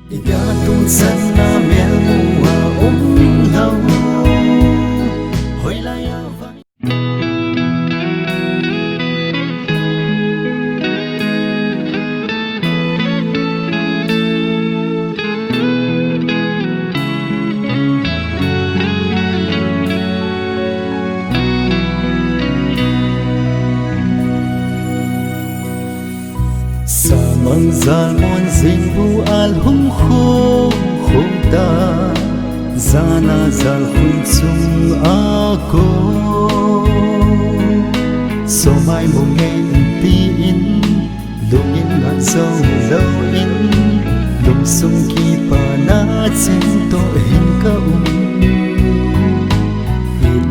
Ida tung san na mel mua lâu hồi lại vai sa mang zal mon zing bu al hum khum khum ta zana zal khun chung a ko so mai mong nghe ti in lung in ngàn sâu lâu in lung sung ki pa na chen to hin ka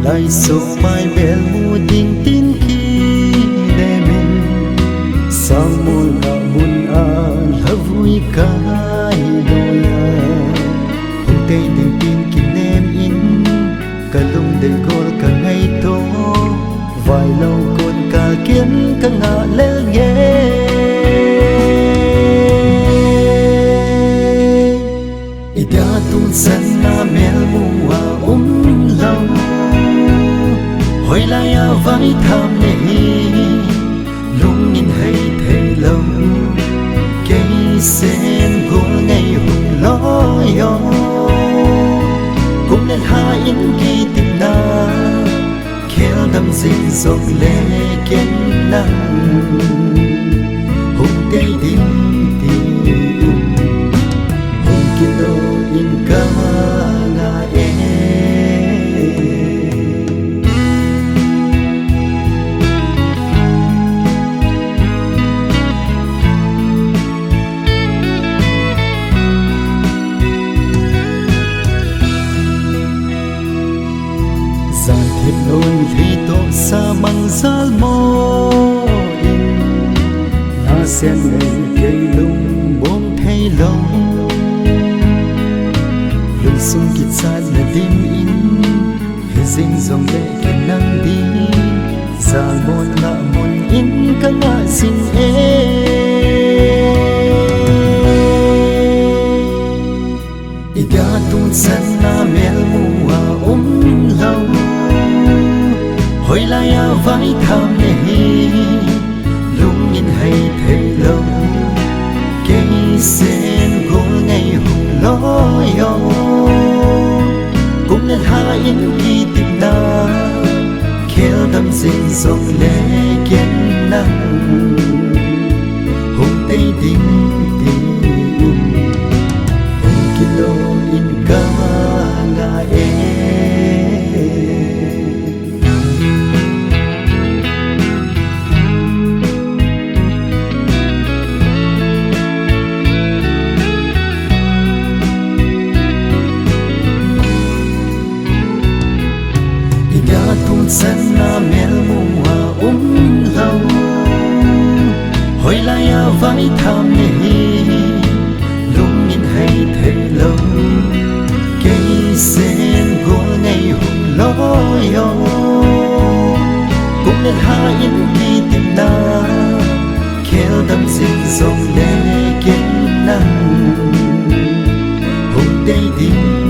lại so mai bel mu ding tin ki de min sang mul na mun a vui kai doya hung te ding tin ki nem in ka lung de gol ka ngai to vai lâu con ka kiến ka nga lel nghe ida tung san na mel mua lâu hồi lại vai tham này lung nhìn hay thấy lâu cây sen của ngày hùng lo yo cũng nên hai in kỳ tình na khéo đâm dinh dọc lệ kiến năng hùng cây đình hùng kia đâu in ca nga dài thêm đôi thì tổ xa bằng zal mô in na sen ngày cây lung bông thay lông lung sung kít sát là tim in hệ dinh dòng lệ kẻ năng đi zal môn ngạ môn in các ngạ xin ida tung san na mel mua lâu hồi lại vai tham này lung nhìn hay thấy lâu cây sen của ngày hùng lo yo cũng nên hai in kỳ tìm ta khéo đâm dinh dòng lệ kiến năng hùng tây đình hùng kia đâu in ca nga tung san na mel mua lâu hồi lại vai tham này lung nhìn hay thấy lâu cây sen của ngày hùng lo yo cũng nên hai in kỳ tìm na khéo đâm dinh dòng lệ kiến năng hùng tây đình